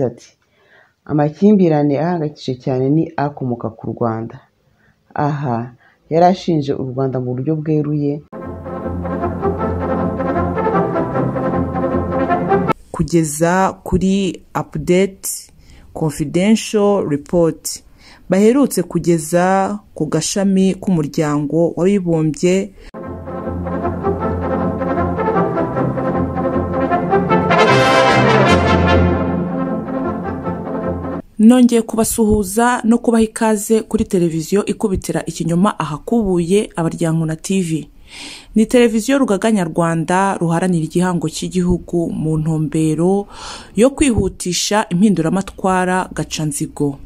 yagize ati amakimbirane ahangayikishije cyane ni akomoka ku Rwanda. Aha yarashinje u Rwanda mu buryo bweruye kugeza kuri update confidential report baherutse kugeza ku gashami k'umuryango w'abibumbye nongeye kubasuhuza no kubaha ikaze kuri televiziyo ikubitira ikinyoma ahakubuye Abaryankuna TV. Ni televiziyo rugaga nyarwanda ruharanira igihango cy'igihugu mu ntumbero yo kwihutisha impinduramatwara gacanzigo.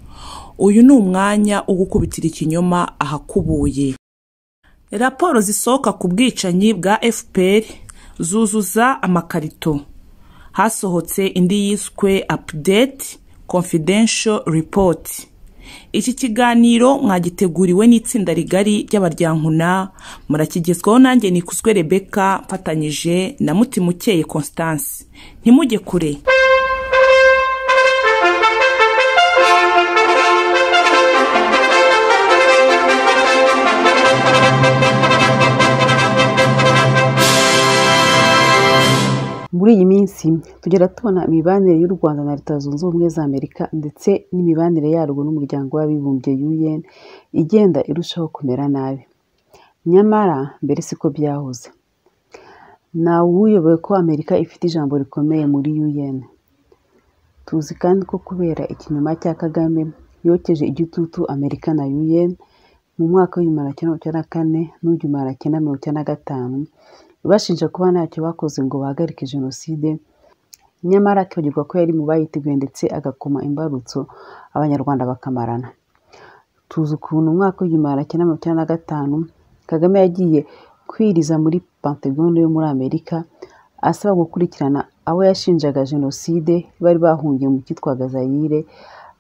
Uyu ni umwanya wo gukubitira ikinyoma ahakubuye. Raporo zisohoka ku bwicanyi bwa FPR zuzuza amakarito. Hasohotse indi yiswe update confidential report. Iki kiganiro mwagiteguriwe n'itsinda rigari ry'Abaryankuna, murakigezwaho nanjye Nikuzwe Rebecca mfatanyije na Mutimukeye Constance. Ntimujye kure. Muri iyi minsi tugera tubona imibanire y'u Rwanda na Leta Zunze Ubumwe za Amerika ndetse n'imibanire yarwo n'umuryango w'abibumbye UN igenda irushaho kumera nabi. Nyamara mbere siko byahoze. Nawe uyoboye ko Amerika ifite ijambo rikomeye muri UN. Tuzi kandi ko kubera ikinyoma cya Kagame yokeje igitutu Amerika na UN mu mwaka w'1994 n'u'1995 bashinja kuba ntacyo bakoze ngo bahagarike jenoside, nyamara akibagirwa ko yari mu bayiteguye ndetse agakoma imbarutso abanyarwanda bakamarana. Tuzi ukuntu umwaka w'1995 Kagame yagiye kwiriza muri Pentagon yo muri Amerika asaba gukurikirana abo yashinjaga jenoside bari bahungiye mu cyitwaga Zaire,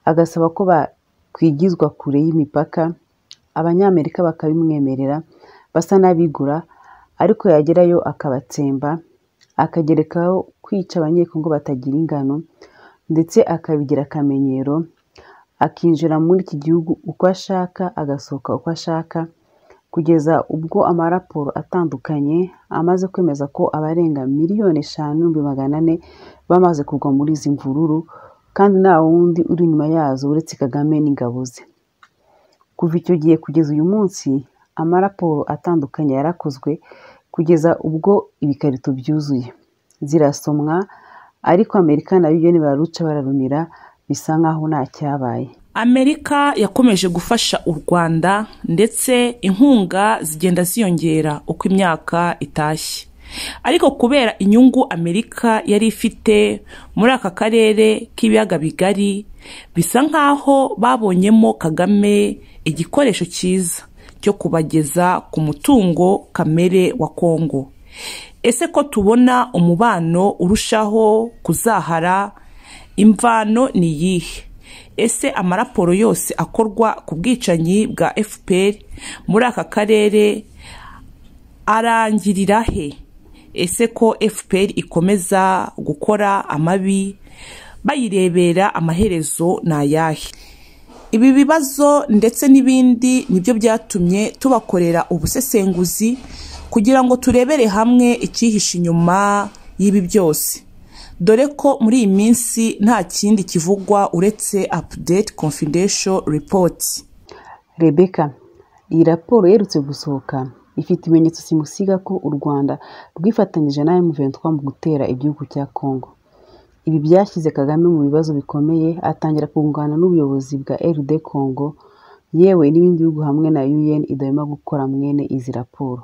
agasaba ko bakwigizwa kure y'imipaka. Abanyamerika bakabimwemerera basa n'abigura, ariko yagerayo akabatsemba, akagerekaho kwica abanyekongo batagira ingano, ndetse akabigira akamenyero, akinjira muri iki gihugu uko ashaka agasohoka uko ashaka, kugeza ubwo amaraporo atandukanye amaze kwemeza ko abarenga 5,400,000 bamaze kugwa muri izi mvururu, kandi nta wundi uri inyuma yazo uretse Kagame n'ingabo ze. Kuva icyo gihe kugeza uyu munsi amaraporo atandukanye yarakozwe kugeza ubwo ibikarito byuzuye, zirasomwa, ariko Amerika na UN baruca bararumira bisa nkaho nta cyabaye. Amerika yakomeje gufasha u Rwanda ndetse inkunga zigenda ziyongera uko imyaka itashye. Ariko kubera inyungu Amerika yari ifite muri aka karere k'ibiyaga bigari, bisa nkaho babonyemo Kagame igikoresho cyiza cyo kubageza ku mutungo kamere wa Kongo. Ese ko tubona umubano urushaho kuzahara, imvano ni iyihe? Ese amaraporo yose akorwa ku bwicanyi bwa FPR muri aka karere arangirira he? Ese ko FPR ikomeza gukora amabi bayirebera amaherezo na yahe? Ibi bibazo ndetse n'ibindi nibyo byatumye tubakorera ubusesenguzi kugira ngo turebere hamwe icyihishe inyuma y'ibi byose. Dore ko muri iyi minsi nta kindi kivugwa uretse update confidential report. Rebecca, iyi raporo yerutse gusohoka ifite ibimenyetso simusiga ko u Rwanda rwifatanyije na M23 mu gutera igihugu cya Kongo. Ibi byashyize Kagame mu bibazo bikomeye, atangira kungana n'ubuyobozi bwa RD Congo, yewe n'ibindi bihugu hamwe na UN idahema gukora mwene izi raporo.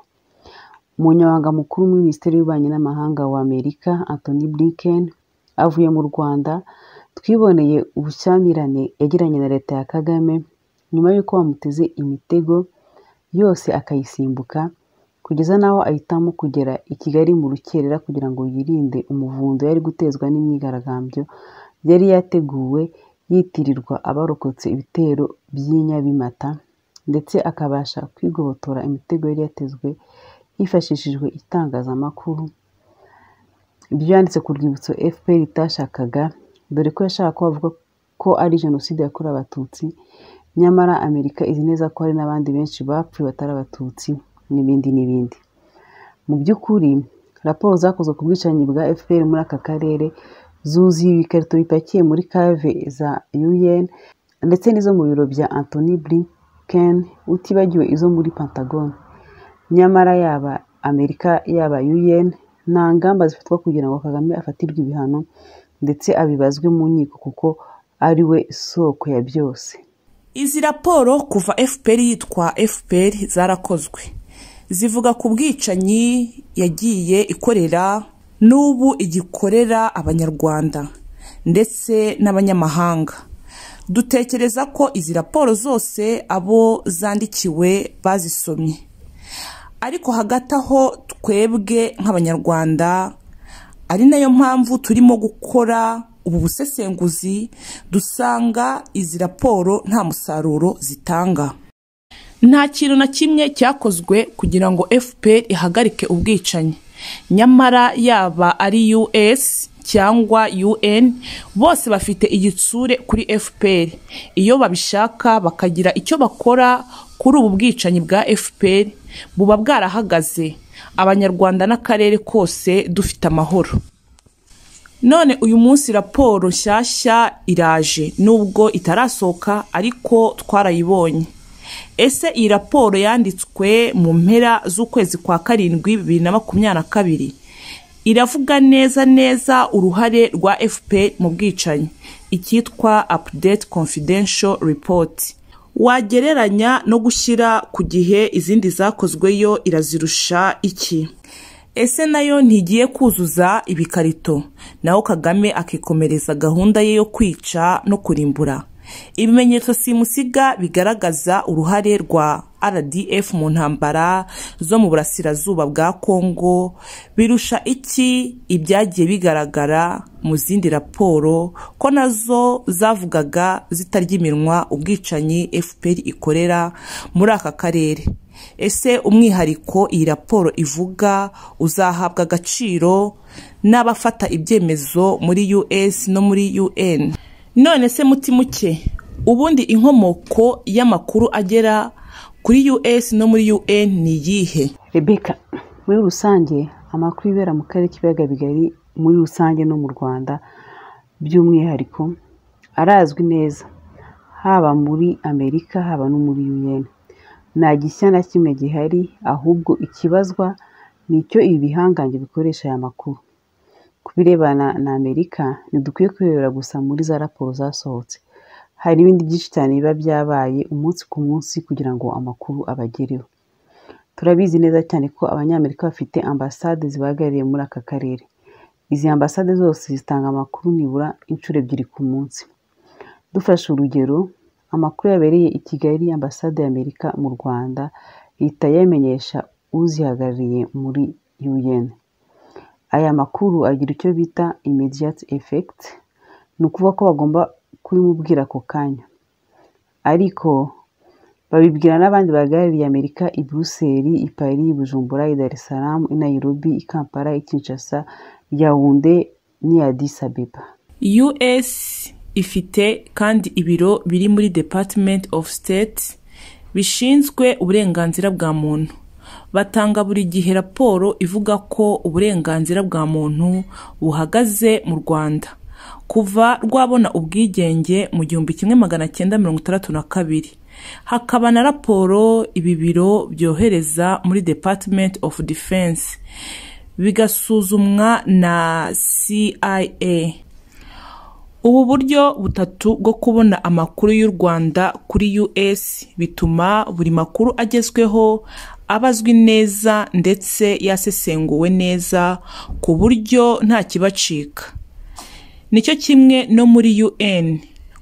Umunyamabanga mukuru muri Minisiteri y'Ububanyi n'Amahanga wa Amerika Anthony Blinken avuye mu Rwanda, twiboneye ubushyamirane yagiranye na leta ya Kagame nyuma y'uko bamuteze imitego yose akayisimbuka, kugeza naho ahitamo kugera i Kigali mu rukerera kugira ngo yirinde umuvundo yari gutezwa n'imyigaragambyo yari yateguwe yitirirwa abarokotse ibitero by'inyabimata, ndetse akabasha kwigobotora imitego yari yatezwe hifashishijwe itangazamakuru. Ibyo yanditse ku rwibutso FPR itashakaga dore ko yashaka ko bavuga ko ari jenoside yakorewe abatutsi, nyamara Amerika izi neza ko hari n'abandi benshi bapfuye batari abatutsi n'ibindi n'ibindi. Mu by'ukuri raporo zakozwe ku bwicanyi bwa FPR muri aka karere zuzuye ibikarito bipakiye muri cave za UN ndetse n'izo mu biro bya Anthony Blinken, utibagiwe izo muri Pentagon. Nyamara yaba Amerika yaba UN nta ngamba zifatwa kugira ngo Kagame afatirwe ibihano ndetse abibazwe mu nkiko kuko ari we soko ya byose. Izi raporo kuva FPR yitwa FPR zarakozwe, zivuga ku bwicanyi yagiye ikorera n'ubu igikorera Abanyarwanda ndetse n'abanyamahanga. Dutekereza ko izi raporo zose abo zandikiwe bazisomye, ariko hagati aho twebwe nk'Abanyarwanda ari nayo mpamvu turimo gukora ubu busesenguzi, dusanga izi raporo nta musaruro zitanga. Nta kintu na kimwe cyakozwe kugira ngo FPR ihagarike ubwicanyi, nyamara yaba ari US cyangwa UN bose bafite igitsure kuri FPR. Iyo babishaka bakagira icyo bakora kuri ubu bwicanyi bwa FPR, buba bwarahagaze Abanyarwanda n'akarere kose dufite amahoro. None uyu munsi raporo nshyashya iraje, nubwo itarasohoka ariko twarayibonye. Ese iyi raporo yanditswe mu mpera z'ukwezi kwa karindwi 2022 iravuga neza uruhare rwa FPR mu bwicanyi, icyitwa Update Confidential Report. Wagereranya no gushyira ku gihe izindi zakozweyo irazirusha iki? Ese nayo ntigiye kuzuza ibikarito, naho Kagame akikomereza gahunda ye yo kwica no kurimbura? Ibimenyetso simusiga bigaragaza uruhare rwa RDF mu ntambara zo mu burasirazuba bwa Kongo birusha iki ibyagiye bigaragara mu zindi raporo ko nazo zavugaga zitarya iminwa ubwicanyi FPR ikorera muri aka karere? Ese umwihariko iyi raporo ivuga uzahabwa agaciro n'abafata ibyemezo muri US no muri UN? None se muke ubundi inkomoko y'amakuru agera kuri US no muri UN ni yihe? Rebecca, muri rusange amakuru ibera mu karere k'ibiyaga bigari muri rusange no mu Rwanda by'umwihariko arazwi neza, haba muri Amerika haba no muri UN. Nta gishya na kimwe gihari, ahubwo ikibazwa nicyo ibi bihangange bikoresha aya makuru. Kubirebana na Amerika ntidukwiye kwirebera gusa muri za raporo zasohotse, hari n'ibindi byinshi cyane biba byabaye umunsi ku munsi kugira ngo amakuru abagereho. Turabizi neza cyane ko Abanyamerika bafite ambasade zibahagarariye muri aka karere. Izi ambasade zose zitanga amakuru nibura inshuro 2 ku munsi. Dufashe urugero, amakuru yabereye i Kigali, ambasade y'Amerika mu Rwanda ihita yamenyesha uzihagarariye muri UN. Aya makuru agira icyo bita immediate effect, ni ukuvuga ko bagomba kubimubwira ako kanya, ariko babibwira n'abandi bahagarariye Amerika i Bruxelles, i Paris, i Bujumbura, i Dar es Salaam, i Nairobi, i Kampala, i Kinshasa, Yaounde n'i Addis Abeba. US ifite kandi ibiro biri muri Department of State bishinzwe uburenganzira bwa muntu. Batanga buri gihe raporo ivuga ko uburenganzira bwa muntu buhagaze mu Rwanda kuva rwabona ubwigenge mu 1962. Hakaba na raporo ibi biro byohereza muri Department of Defense bigasuzumwa na CIA. Ubu buryo butatu bwo kubona amakuru y'u Rwanda kuri US bituma buri makuru agezweho abazwi neza ndetse yasesenguwe neza ku buryo nta kibacika. Nicyo kimwe no muri UN,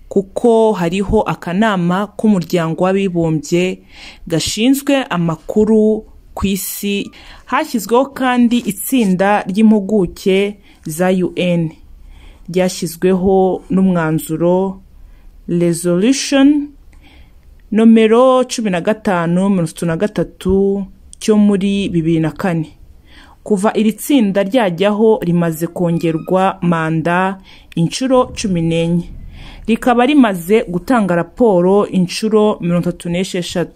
kuko hariho akanama k'umuryango w'abibumbye gashinzwe amakuru ku isi. Hashyizweho kandi itsinda ry'impuguke za UN ryashyizweho n'umwanzuro resolution nomero 1563 cyo muri 2004 kuva iri tsinda ryajyaho rimaze kongerwa manda inshuro 14, rikaba rimaze gutanga raporo inshuro 36.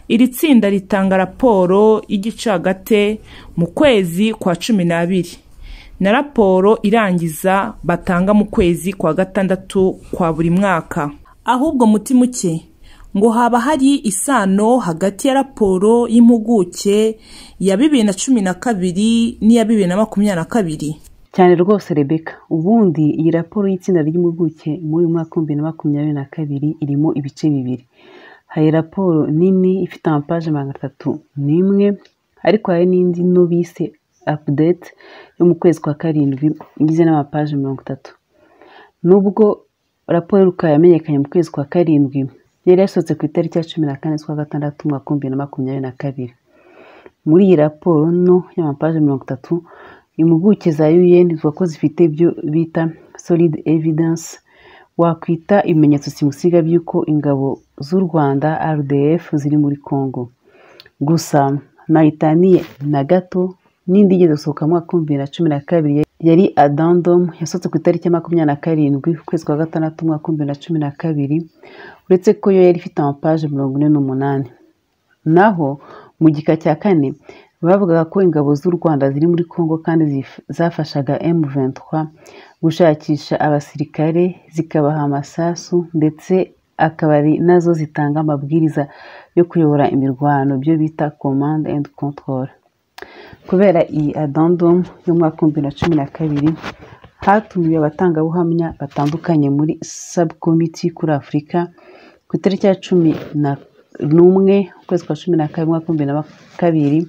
Iri tsinda ritanga raporo y'igicagate mu kwezi kwa 12 na raporo irangiza batanga mu kwezi kwa 6 kwa buri mwaka. Ahubwo muti muke ngo haba hari isano hagati ya raporo y'impuguke ya 2012 n'iya 2022. Cyane rwose Rebecca, ubundi iyi raporo y'itsinda ry'impuguke muri mwaka 2022 irimo ibice bibiri. Hari raporo nini ifite amapaje 301, ariko hari n'indi no bise update yo mu kwezi kwa 7 igizwe n'amapaje 30. Nubwo raporo y'uruka yamenyekanye mu kwezi kwa 7 yari yasohotse ku itariki ya 14 z'ukwa 6 mwaka 2022. Muri iyi raporo no y'amapaje 30, impuguke za UN zivuga ko zifite ibyo bita solid evidence, wakwita ibimenyetso simusiga by'uko ingabo z'u Rwanda RDF ziri muri Congo. Gusa nayitaniye na gato n'indi igeze gusohoka mu mwaka 2012 yari addendum yasohotse ku itariki ya 27 ukwezi kwa 6 mwaka 2012, uretse ko yo yari ifite amapaje 48. Naho mu gika cya 4 bavugaga ko ingabo z'u Rwanda ziri muri Congo kandi zafashaga M23 gushakisha abasirikare, zikabaha amasasu, ndetse akabari nazo zitanga amabwiriza yo kuyobora imirwano byo bita command and control. Kubera iyi addendum yo mu mwaka 2012 hatumiwe abatangabuhamya batandukanye muri subcommittee kuri Afurika ku itariki ya 11 ukwezi kwa 12 mwaka 2022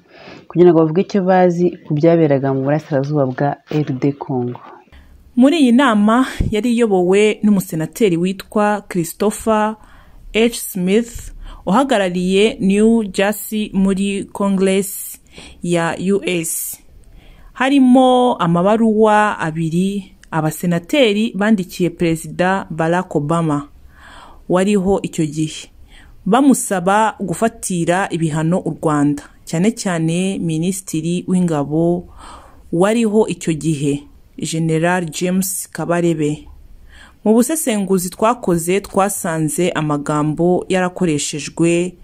kugira ngo bavuge icyo bazi ku byaberaga mu burasirazuba bwa RD Congo. Muri iyi nama yari iyobowe n'umusenateri witwa Christopher H. Smith uhagarariye New Jersey muri Congress ya US. Harimo amabaruwa 2 abasenateri bandikiye Perezida Barack Obama wariho icyo gihe, bamusaba gufatira ibihano u Rwanda, cyane cyane Minisitiri w'Ingabo wariho icyo gihe, General James Kabarebe. Mu busesenguzi twakoze twasanze amagambo yarakoreshejwe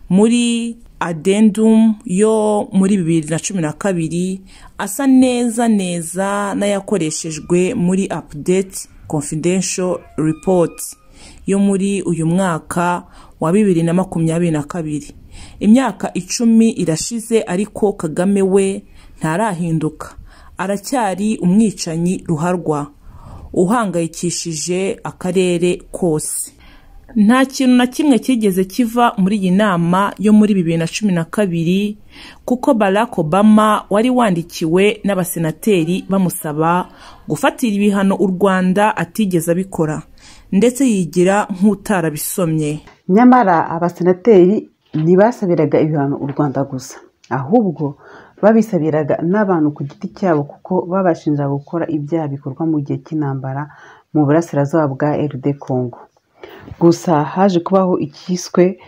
muri addendum yo muri 2012 asa neza n'ayakoreshejwe muri update confidential report yo muri uyu mwaka wa 2022. Imyaka 10 irashize, ariko Kagame we ntarahinduka, aracyari umwicanyi ruharwa uhangayikishije akarere kose. Nta kintu na kimwe kigeze kiva muri iyi nama yo muri 2012 kuko Barack Obama wari wandikiwe n'abasenateri bamusaba gufatira ibihano u Rwanda atigeze abikora, ndetse yigira nk'utarabisomye. Nyamara abasenateri ntibasabiraga ibihano u Rwanda gusa, ahubwo babisabiraga n'abantu ku giti cyabo kuko babashinja gukora ibyaha bikorwa mu gihe cy'intambara mu burasirazuba bwa RD Congo. Gusa haje kubaho ikiswe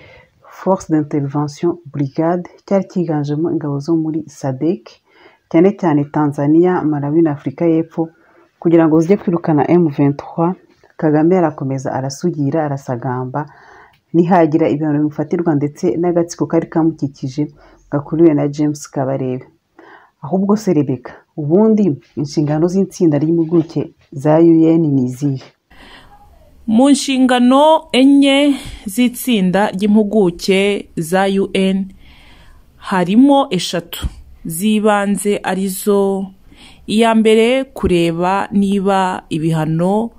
Force d'intervention brigade cyari kiganjemo ingabo zo muri SADC, cyane cyane Tanzania, Malawi na Afurika y'Epfo, kugira ngo zijye kwirukana M23. Kagame arakomeza arasugira, arasagamba, nihagira ibintu bimufatirwa, ndetse n'agatsiko kari kamukikije gakuriwe na James Kabarebe. Ahubwo se Rebecca, ubundi inshingano z'itsinda ry'impuguke za UN ni izihe? Mu nshingano enye z'itsinda ry'impuguke za UN harimo 3 zibanze, arizo: iya mbere kureba niba ibihano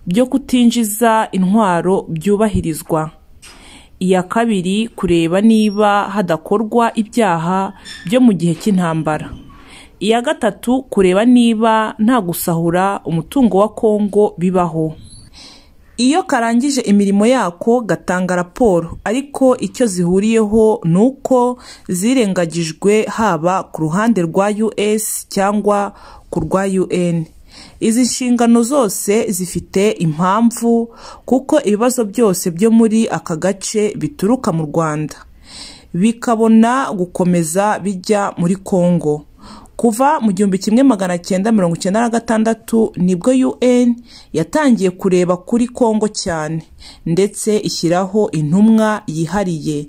byo kutinjiza intwaro byubahirizwa, iya kabiri kureba niba hadakorwa ibyaha byo mu gihe cy'intambara, iya gatatu kureba niba nta gusahura umutungo wa Congo bibaho. Iyo karangije imirimo yako gatanga raporo, ariko icyo zihuriyeho nuko zirengagijwe haba ku ruhande rwa US cyangwa ku rwa UN. Izi nshingano zose zifite impamvu, kuko ibibazo byose byo muri aka gace bituruka mu Rwanda bikabona gukomeza bijya muri Congo. Kuva mu 1996 nibwo UN yatangiye kureba kuri Kongo cyane, ndetse ishyiraho intumwa yihariye,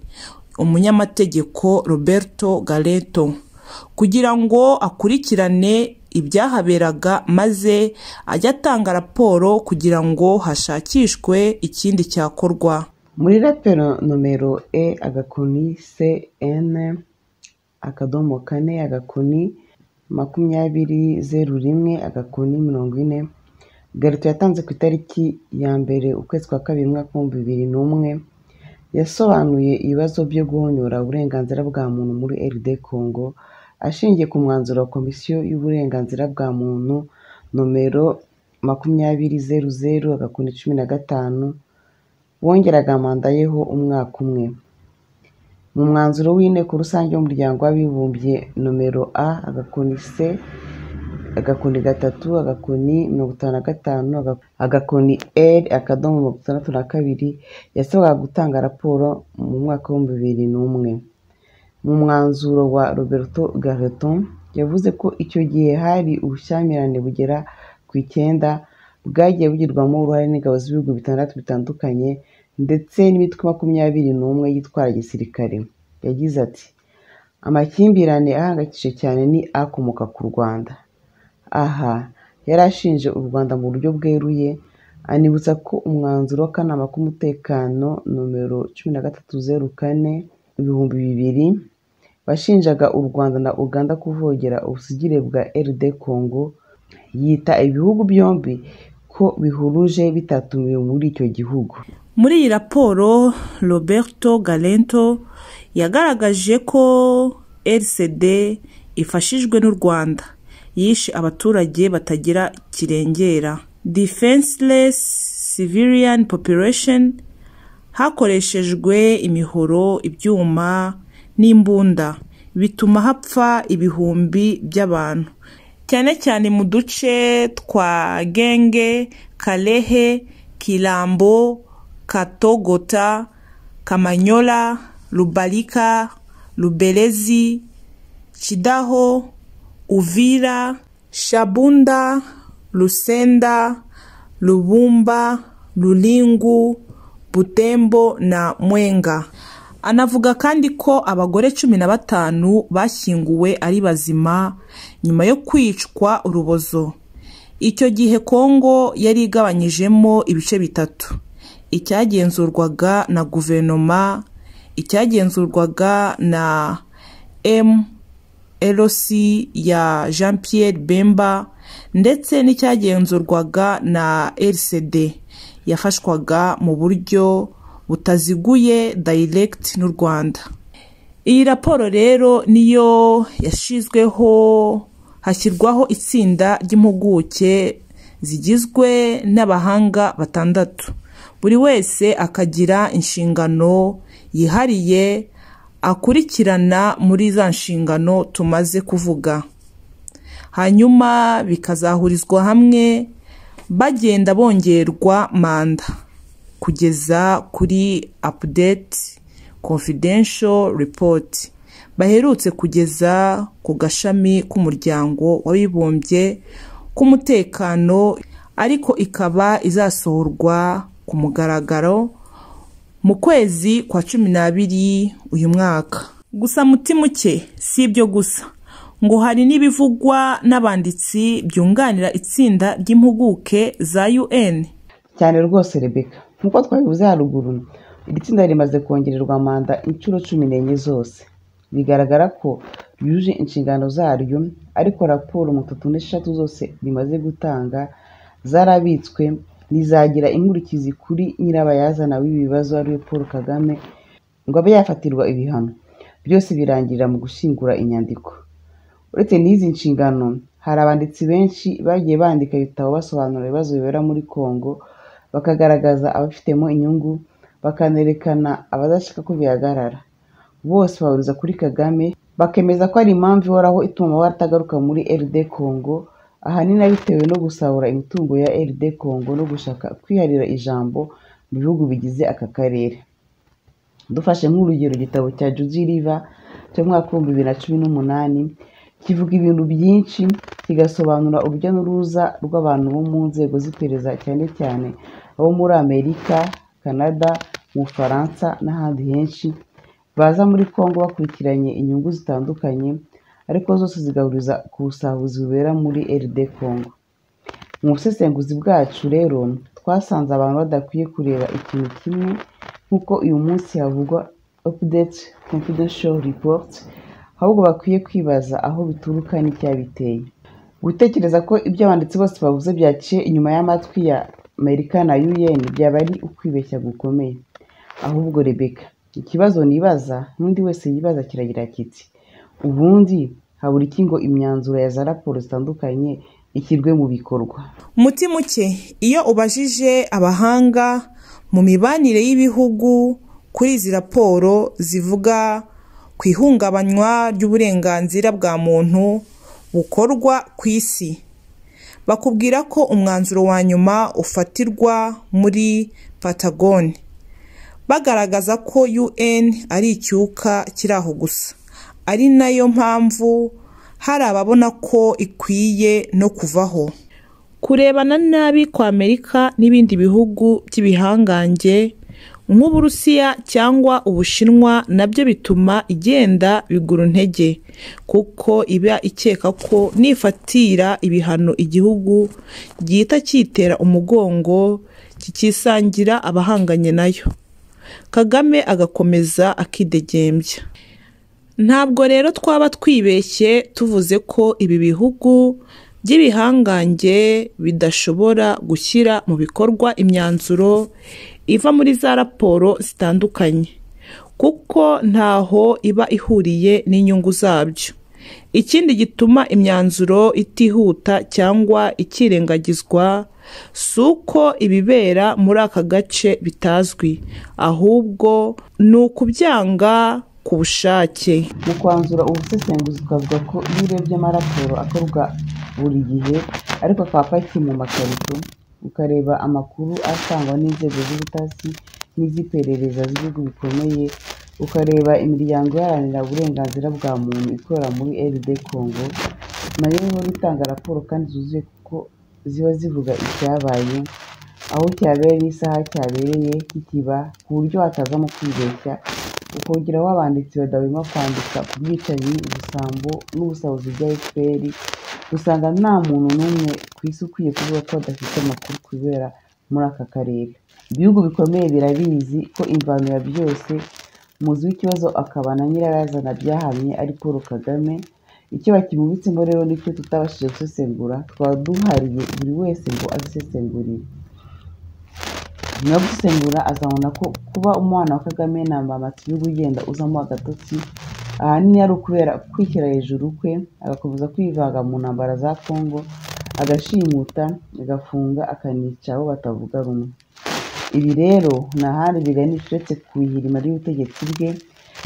umunyamategeko Roberto Galento, kugira ngo akurikirane ibyahaberaga maze ajya atanga raporo kugira ngo hashakishwe ikindi cyakorwa. Muri raporo nomero E/4/2001/40 Galento yatanze ku itariki ya mbere ukwezi kwa kabiri mwaka wa 2001 yasobanuye ibibazo byo guhonyora uburenganzira bwa muntu muri RD Congo, ashingiye ku mwanzuro wa komisiyo y'uburenganzira bwa muntu nomero 2000/15 wongeraga manda yeho umwaka umwe. Mu mwanzuro w'inteko rusange w'umuryango w'abibumbye nomero A/3/55/L/62 yasabwaga gutanga raporo mu mwaka wa 2001. Mu mwanzuro wa Roberto Galento yavuze ko icyo gihe hari ubushyamirane bugera ku 9 bwagiye bugirwamo uruhare n'ingabo z'ibihugu 6 bitandukanye ndetse n'imitwe 21 yitwara gisirikare. Yagize ati, amakimbirane ahangayikishije cyane ni akomoka ku Rwanda. Aha yarashinje u Rwanda mu buryo bweruye, anibutsa ko umwanzuro w'akanama k'umutekano nomero 1304/2000 bashinjaga u Rwanda na Uganda kuvogera ubusugire bwa RD Congo, yita ibihugu byombi ko bihuruje bitatumiwe muri icyo gihugu. Muri iyi raporo Roberto Galento yagaragaje ko RCD ifashijwe n'u Rwanda yishe abaturage batagira kirengera, defenseless civilian population, hakoreshejwe imihoro, ibyuma n'imbunda, bituma hapfa ibihumbi by'abantu, cyane cyane mu duce twa Genge, Kalehe, Kilambo, Katogota, Kamanyola, Lubalika, Lubelezi, Chidaho, Uvira, Shabunda, Lusenda, Lubumba, Lulingu, Butembo na Mwenga. Anavuga kandi ko abagore 15 bashyinguwe ari bazima nyuma yo kwicwa urubozo. Icyo gihe Kongo yari igabanyijemo ibice bitatu: icyagenzurwaga na guverinoma, icyagenzurwaga na MLC ya Jean Pierre Bemba, ndetse n'icyagenzurwaga na RCD yafashwaga mu buryo butaziguye direct n'u Rwanda. Iyi raporo rero niyo hashyirwaho itsinda ry'impuguke zigizwe n'abahanga 6, buri wese akagira inshingano yihariye akurikirana muri za nshingano tumaze kuvuga, hanyuma bikazahurizwa hamwe bagenda bongerwa manda kugeza kuri update confidential report baherutse kugeza ku gashami k'umuryango w'abibumbye k'umutekano, ariko ikaba izasohorwa ku mugaragaro mu kwezi kwa 12 uyu mwaka. Gusa mutimuke si ibyo gusa, ngo hari n'ibivugwa n'abanditsi byunganira itsinda ry'impuguke za UN. Cyane rwose Rebecca, nkuko twabivuze haruguru, iri tsinda rimaze kongererwa manda inshuro 14 zose. Bigaragara ko ryuje inshingano zaryo, ariko raporo 36 zose rimaze gutanga zarabitswe nizagira inkurikizi kuri nyirabayazana w'ibibazo ari Paul Kagame ngo abe yafatirwa ibihano. Byose birangirira mu gushingura inyandiko. Uretse n'izi nshingano, hari abanditsi benshi bagiye bandika ibitabo basobanura ibibazo bibera muri Kongo, bakagaragaza abafitemo inyungu, bakanerekana abadashaka ko bihagarara. Bose bahuriza kuri Kagame, bakemeza ko ari impamvu ihoraho ituma batagaruka muri RD Congo, ahanini bitewe no gusahura imitungo ya RD Congo no gushaka kwiharira ijambo mu bihugu bigize aka karere. Dufashe nk'urugero igitabo cya Juji River cyo mu mwaka wa 2018 kivuga ibintu byinshi, kigasobanura urujya n'uruza rw'abantu bo mu nzego z'iperereza cyane cyane abo muri Amerika, Canada, mu Bufaransa n'ahandi henshi baza muri Congo bakurikiranye inyungu zitandukanye ariko zose zigahuriza ku busahuzi bubera muri RD Congo. Mu busesenguzi bwacu rero twasanze abantu badakwiye kureba ikintu kimwe nk'uko uyu munsi havugwa update confidential report, ahubwo bakwiye kwibaza aho bituruka n'icyabiteye. Gutekereza ko ibyo abanditsi bose bavuze byaciye inyuma y'amatwi ya Amerika na UN byaba ari ukwibeshya gukomeye. Ahubwo Rebecca, ikibazo nibaza n'undi wese yibaza kiragira kiti ubundi habura iki ngo imyanzuro ya za raporo zitandukanye ishyirwe mu bikorwa? Muti muke iyo ubajije abahanga mu mibanire y'ibihugu kuri izi raporo zivuga ku ihungabanywa ry'uburenganzira bwa muntu bukorwa ku isi, bakubwira ko umwanzuro wa nyuma ufatirwa muri Patagon, bagaragaza ko UN ari icyuka kiri aho gusa, ari nayo mpamvu hari ababona ko ikwiye no kuvaho. Kurebana nabi kwa Amerika n'ibindi bihugu by'ibihangange nk'Uburusiya cyangwa Ubushinwa nabyo bituma igenda bigura intege, kuko iba ikeka ko nifatira ibihano igihugu gihita cyitera umugongo kikisangira abahanganye nayo, Kagame agakomeza akidegembya. Ntabwo rero twaba twibeshye tuvuze ko ibi bihugu by'ibihangange bidashobora gushyira mu bikorwa imyanzuro iva muri za raporo zitandukanye, kuko ntaho iba ihuriye n'inyungu zabyo. Ikindi gituma imyanzuro itihuta cyangwa ikirengagizwa si uko ibibera muri aka gace bitazwi, ahubwo ni ukubyanga ku bushake. Mu kwanzura ubusesenguzi twavuga ko iyo urebye amaraporo akorwa buri gihe ariko akaba apakiye mu makarito, ukareba amakuru atangwa n'inzego z'ubutasi n'iz'iperereza z'ibihugu bikomeye, ukareba imiryango iharanira uburenganzira bwa muntu ikorera muri RD Congo, nayo ihora itanga raporo kandi zuzuye kuko ziba zivuga icyabaye, aho cyabereye n'isaha cyabereye kikiba, ku buryo hatazamo kwibeshya, ukongeraho abanditsi badahwema kwandika ku bwicanyi, ubusambo n'ubusahuzi bya FPR. Usanga nta muntu n'umwe ku isi ukwiye kuvuga ko adafite amakuru kubera muri aka karere. Ibihugu bikomeye birabizi ko imvano ya byose, umuzi w'ikibazo akaba na nyirabayazana byahamye ari Paul Kagame. Icyo bakimubitsemo rero nicyo tutabashije gusesengura, twaba duhariye buri wese ngo azisesengurire. Nyuma yo gusesengura azabona ko kuba umwana wa Kagame nambamata ibihugu ugenda uzamo agatotsi ahanini ari ukubera kwishyira hejuru kwe, agakomeza kwivanga mu ntambara za Congo, agashimuta, agafunga, akanica abo batavuga rumwe. Ibi rero nta handi biganisha uretse ku ihirima ry'ubutegetsi bwe,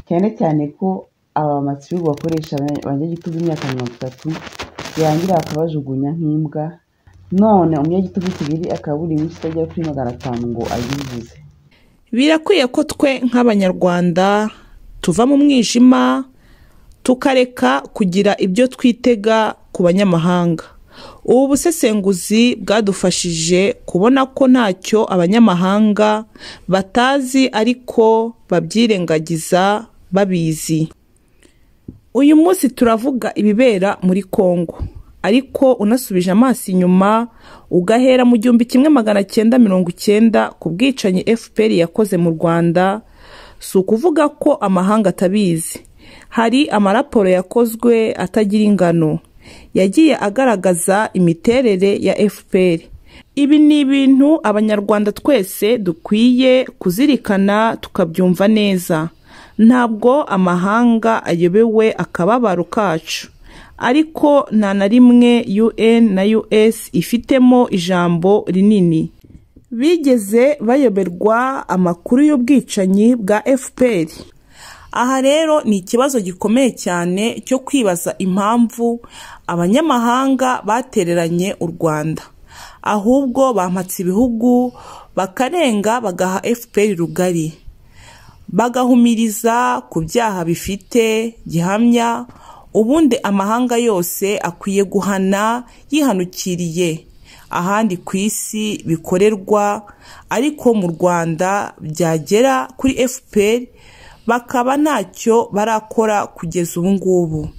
cyane cyane ko abamatsi b'ibihugu bakoresha abanyagitugu imyaka 30 yarangira bakabajugunya nk'imbwa, none umunyagitugu Kigali akabura iminsi itagera kuri 500 ngo ayivuze. Birakwiye ko twe nk'Abanyarwanda tuva mu mwijima tukareka kugira ibyo twitega ku banyamahanga. Ubu busesenguzi bwadufashije kubona ko ntacyo abanyamahanga batazi ariko babyirengagiza babizi. Uyu munsi turavuga ibibera muri Congo, ariko unasubije amaso inyuma ugahera mu 1990 ku bwicanyi FPR yakoze mu Rwanda, si ukuvuga ko amahanga atabizi. Hari amaraporo yakozwe atagira ingano yagiye agaragaza imiterere ya FPR. Ibi ni ibintu Abanyarwanda twese dukwiye kuzirikana tukabyumva neza. Ntabwo amahanga ayobewe akababaro kacu, ariko nta na rimwe UN na US ifitemo ijambo rinini. Bigeze bayoberwa amakuru y'ubwicanyi bwa FPR. Aha rero ni ikibazo gikomeye cyane cyo kwibaza impamvu abanyamahanga batereranye u Rwanda, ahubwo bampatse ibihugu bakarenga bagaha FPR rugari, bagahumiriza ku byaha bifite gihamya ubundi amahanga yose akwiye guhana yihanukiriye ahandi ku isi bikorerwa, ariko mu Rwanda byagera kuri FPR bakaba ntacyo barakora kugeza ubu ngubu,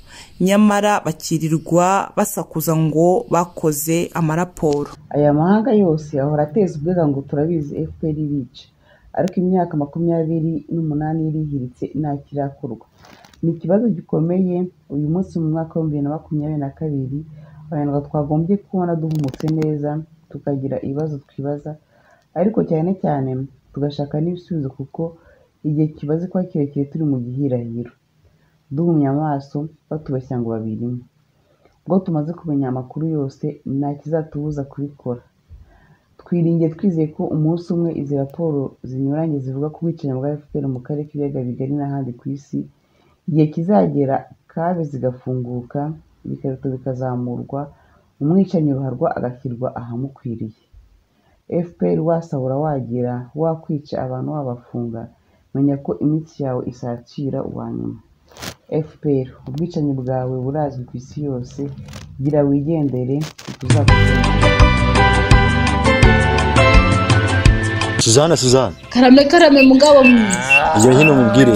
nyamara bakirirwa basakuza ngo bakoze amaraporo. Aya mahanga yose ahora ateza ubwega ngo turabizi FPR bica, ariko imyaka 28 irihiritse nta kirakorwa. Ni ikibazo gikomeye. Uyu munsi mu mwaka wa 2022 Abanyarwanda twagombye kubona duhumutse neza, tukagira ibibazo twibaza, ariko cyane cyane tugashaka n'ibisubizo, kuko igihe kibaze kwa kirekire turi mu gihirahiro duhumye amaso batubashya ngo babirimo. Ubwo tumaze kumenya amakuru yose nta kizatubuza kubikora. Twiringiye twizeye ko umunsi umwe izi raporo zinyuranye zivuga ku bwicanyi bwa FPR mu karere k'ibiyaga bigari n'ahandi ku isi, igihe kizagera kabe zigafunguka, bikarito bikazamurwa, umwicanyi ruharwa agashyirwa ahamukwiriye. FPR wasahura, wagira wakwica abantu wabafunga, menya ko iminsi yawe isakira uwanyuma. FPR, ubwicanyi bwawe burazwi ku isi yose, gira wigendere tuzakugira. Suzana karame mugabo mwiza, iyo hino mubwire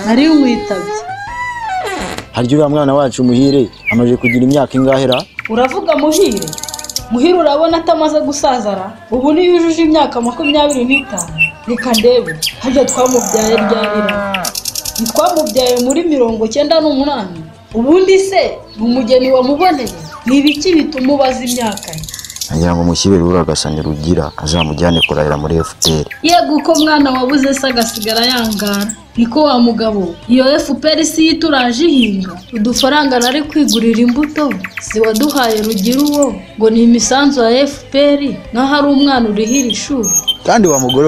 nari umwitabye. harya uriya mwana wacu Muhire amaze kugira imyaka ingahera? Uravuga Muhire urabona atamaze gusazara? Ubu ni yujuje imyaka 25. Reka ndebe, harya twamubyaye ryarira? Twamubyaye muri 98. Ubundi se umugeni wamuboneye ni ibiki bituma ubaza imyaka ye? Ngira ngo mushyibere uragasanya rugira azamujyane kurahira muri FPR. Yego uko mwana wabuze se agasigara yangara, niko wa mugabo iyo FPR si yituraje ihinga udufaranga nari kwigurira imbuto ziwaduhaye rugira uwo ngo ni imisanzu ya FPR na hari umwana urihira ishuri. Kandi wa mugore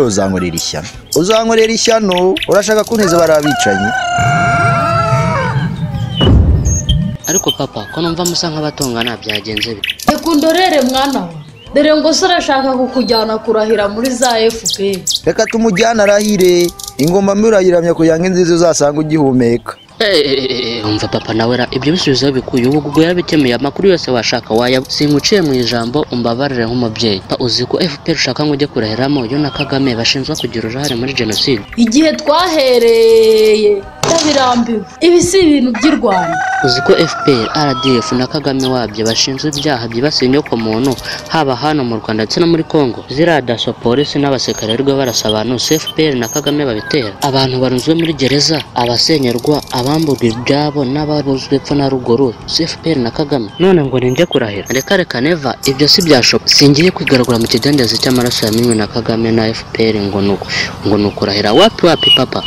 uzankorera ishyano urashaka kunteza barabicanyi. Ariko papa ko numva musa nk'abatongana byagenze bite? Ekundorere mwana wa, dore ngo se arashaka kukujyana kurahira muri za FPR. Reka tumujyana arahire, ingoma murayiramya kuyanga inzizo zasanga ugihumeka. Umva papa nawe ibyo bisubizo bikuye ubu ubwo yarabikemeye amakuru yose washaka waya singuciye mu ijambo umbabarire nk'umubyeyi. Uzi ko FPR ushaka ngo ujye kurahiramo yo na Kagame bashinzwa kugira uruhare muri genocide. Igihe twahereye tabirambiwe, ibi si ibintu by'u Rwanda. Uzi ko FPR, RDF na Kagame wabye bashinzwe ibyaha byibasiye inyoko muntu haba hano mu Rwanda ndetse no muri Kongo. Zira daso polisi n'abasekare rwo barasa abantu FPR na Kagame babitera. Abantu barunzwe muri gereza, abasenyerwa, abamburwa ibyabo n'ababuzwe epfo na ruguru, FPR na Kagame. None ngo ninjye kurahira? Reka neva, ibyo si byashoboka. Singiye kwigaragura mu kidendezi cy'amaraso yamenywe na Kagame na FPR ngo nukurahira. Wapi papa,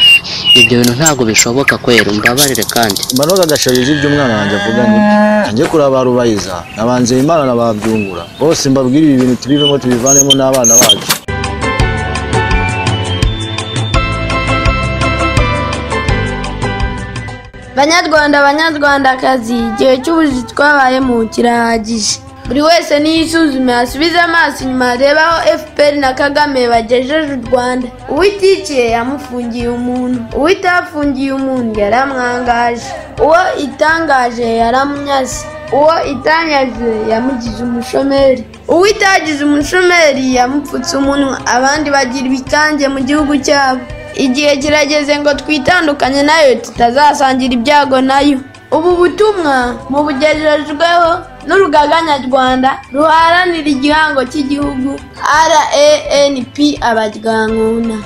ibyo bintu ntago bishoboka kwera, umbabarire kandi. Manoga gasharije ibyo umwana wanjye avuga niki? Njye kuraba rubayiza, nabanze Imana nababyungura. Bose mbabwira ibi bintu tubivemo tubivanemo n'abana bacu. Banyarwandakazi, igihe cy'ubuzi twabayemo kirahagije. Buri wese niyisuzume asubize amaso inyuma areba aho FPR na Kagame bagejeje u Rwanda. Uwitikiye yamufungiye umuntu, uwitafungiye umuntu yaramwangaje, uwo itangaje yaramunyaze, uwo itanyaje yamugize umushomeri, uwitagize umushomeri yamupfutse umunwa, abandi bagira ibikange mu gihugu cyabo. Igihe kirageze ngo twitandukanye nayo tutazasangira ibyago nayo. Ubu butumwa mu bugejejweho n'urugaga nyarwanda ruharanira igihango cy'igihugu RANP Abaryankuna.